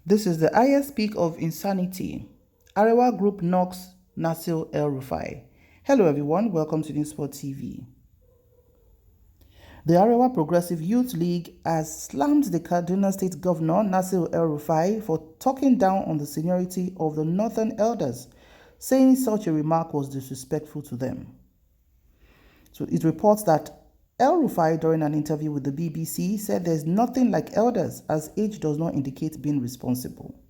This is the highest peak of insanity. Arewa group knocks Nasir El Rufai. Hello everyone, welcome to Newsport TV. The Arewa Progressive Youth League has slammed the Kaduna State Governor Nasir El Rufai for talking down on the seniority of the Northern elders, saying such a remark was disrespectful to them. So it reports that El Rufai, during an interview with the BBC, said there's nothing like elders as age does not indicate being responsible.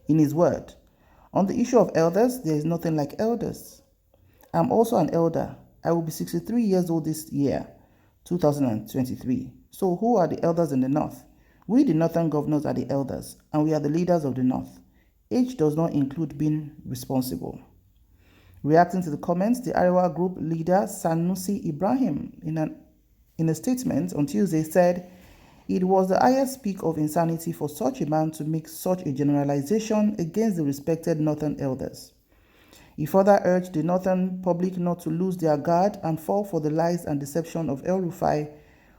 In his word, on the issue of elders, there is nothing like elders. I'm also an elder. I will be 63 years old this year, 2023. So who are the elders in the North? We, the Northern governors, are the elders, and we are the leaders of the North. Age does not include being responsible. Reacting to the comments, the Arewa group leader Sanusi Ibrahim, in a statement on Tuesday, said it was the highest peak of insanity for such a man to make such a generalization against the respected Northern elders. He further urged the Northern public not to lose their guard and fall for the lies and deception of El Rufai,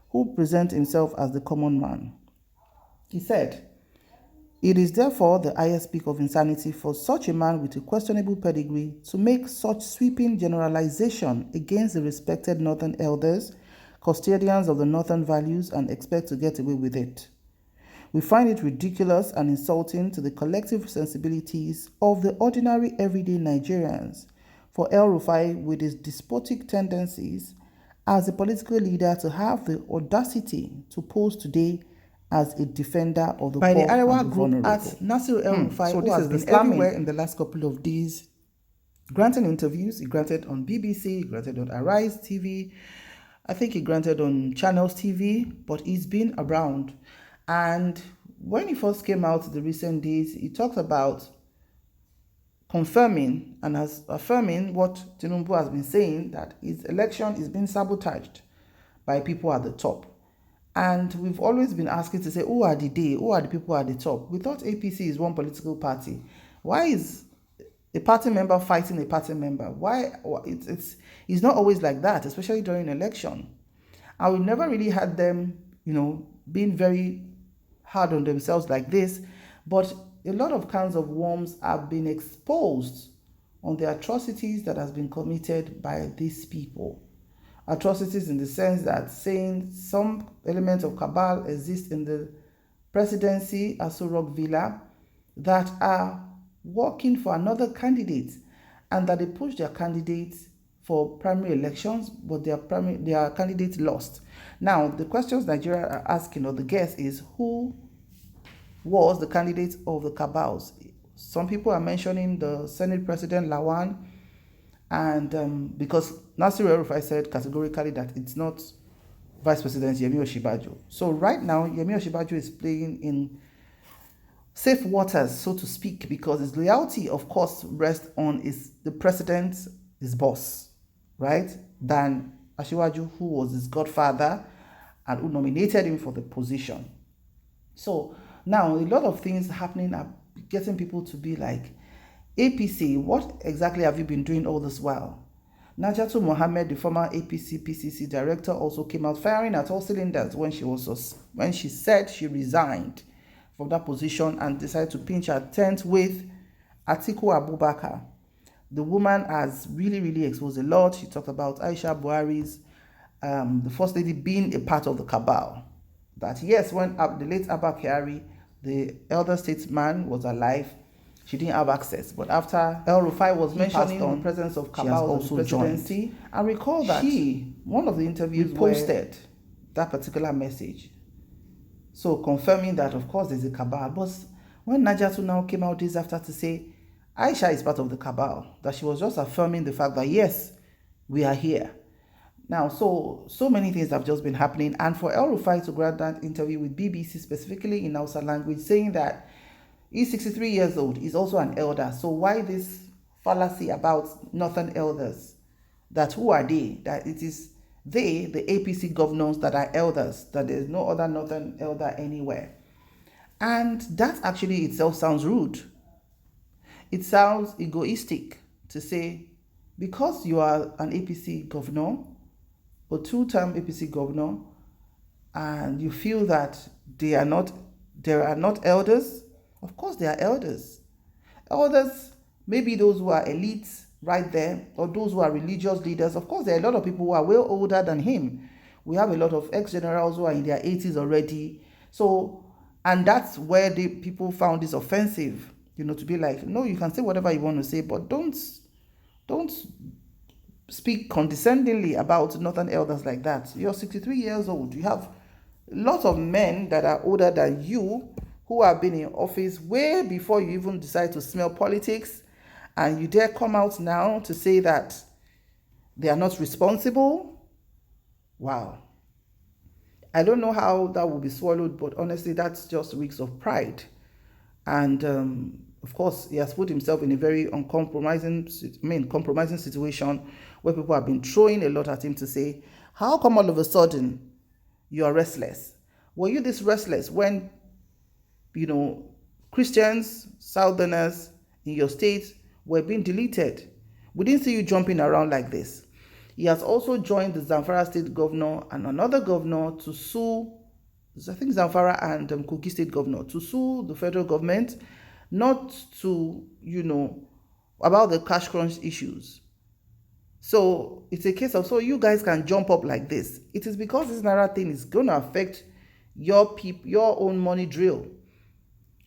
who presents himself as the common man. He said, "It is therefore the highest peak of insanity for such a man with a questionable pedigree to make such sweeping generalization against the respected Northern elders, custodians of the Northern values, and expect to get away with it. We find it ridiculous and insulting to the collective sensibilities of the ordinary everyday Nigerians for El Rufai, with his despotic tendencies as a political leader, to have the audacity to pose today as a defender of the poor and the Arewa group at Nasir El Rufai, who has been everywhere in the last couple of days, granting interviews. He granted on BBC, he granted on Arise TV, I think he granted on Channels TV, but he's been around. And when he first came out the recent days, he talked about confirming and affirming what Tinubu has been saying, that his election is being sabotaged by people at the top. And we've always been asking to say, who are the people at the top? We thought APC is one political party. Why is a party member fighting a party member? Why? It's not always like that, especially during election. And we've never really had them, being very hard on themselves like this. But a lot of cans of worms have been exposed on the atrocities that has been committed by these people. Atrocities in the sense that saying some elements of cabal exist in the presidency, Aso Rock Villa, that are working for another candidate, and that they push their candidates for primary elections, but their candidate lost. Now, the questions Nigeria are asking, or the guess, is who was the candidate of the cabals? Some people are mentioning the Senate President Lawan, and because Nasir El Rufai said categorically that it's not Vice President Yemi Osinbajo. So right now, Yemi Osinbajo is playing in safe waters, so to speak, because his loyalty, of course, rests on the president, his boss, right? Than Asiwaju, who was his godfather and who nominated him for the position. So now a lot of things happening are getting people to be like, APC, what exactly have you been doing all this while? Najatu Mohammed, the former APC PCC director, also came out firing at all cylinders when she said she resigned from that position and decided to pinch her tent with Atiku Abubakar. The woman has really exposed a lot. She talked about Aisha Buhari's, the first lady, being a part of the cabal. That yes, when the late Abba Kyari, the elder statesman, was alive, she didn't have access. But after El Rufai was mentioning the presence of cabal in the presidency, joined. And recall that one of the interviews posted that particular message. So confirming that, of course, there's a cabal. But when Najatu now came out days after to say Aisha is part of the cabal, that she was just affirming the fact that yes, we are here. Now, so many things have just been happening. And for El Rufai to grant that interview with BBC, specifically in Hausa language, saying that he's 63 years old, he's also an elder. So why this fallacy about Northern elders? That who are they? That it is they, the APC governors, that are elders, that there's no other Northern elder anywhere. And that actually itself sounds rude. It sounds egoistic to say, because you are an APC governor, or two-term APC governor, and you feel that there are not elders Of course, they are elders. Elders, maybe those who are elites right there, or those who are religious leaders. Of course, there are a lot of people who are well older than him. We have a lot of ex-generals who are in their 80s already. So, and that's where the people found this offensive, to be like, no, you can say whatever you want to say, but don't speak condescendingly about northern elders like that. You're 63 years old. You have lots of men that are older than you who have been in office way before you even decide to smell politics, and you dare come out now to say that they are not responsible. Wow. I don't know how that will be swallowed, but honestly, that's just weeks of pride. And of course, he has put himself in a very compromising situation where people have been throwing a lot at him to say, how come all of a sudden you are restless? Were you this restless when, Christians, Southerners in your state were being deleted? We didn't see you jumping around like this. He has also joined the Zamfara state governor and another governor to sue, I think Zamfara and Kogi state governor, to sue the federal government, not to, about the cash crunch issues. So it's a case of, so you guys can jump up like this. It is because this Naira thing is going to affect your own money drill.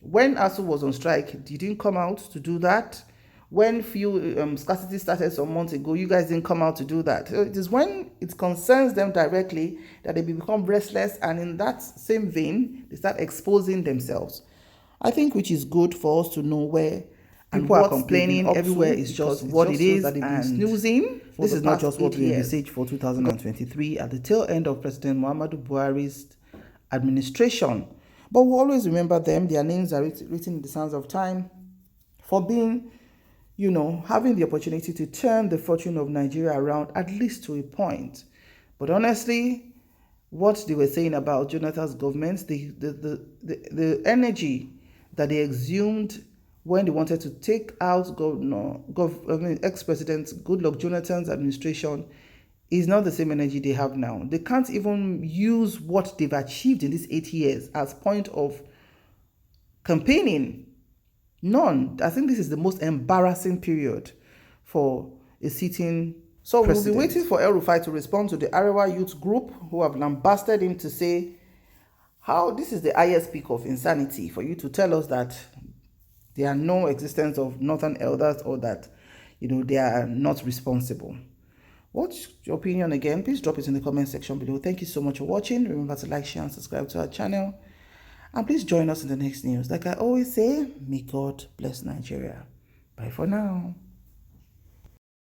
When ASU was on strike, you didn't come out to do that. When fuel scarcity started some months ago, you guys didn't come out to do that. So it is when it concerns them directly that they become restless, and in that same vein, they start exposing themselves. I think which is good for us to know where people are complaining everywhere is just what it is, that they've been snoozing. This is not just what we envisaged for 2023 at the tail end of President Muhammadu Buhari's administration. But we'll always remember them. Their names are written in the sands of time for being, having the opportunity to turn the fortune of Nigeria around, at least to a point. But honestly, what they were saying about Jonathan's government, the energy that they exhumed when they wanted to take out ex-president Goodluck Jonathan's administration is not the same energy they have now. They can't even use what they've achieved in these 8 years as point of campaigning. None. I think this is the most embarrassing period for a sitting president. We'll be waiting for El Rufai to respond to the Arewa youth group who have lambasted him to say how this is the highest peak of insanity for you to tell us that there are no existence of northern elders, or that, they are not responsible. What's your opinion again? Please drop it in the comment section below. Thank you so much for watching. Remember to like, share, and subscribe to our channel. And please join us in the next news. Like I always say, may God bless Nigeria. Bye for now.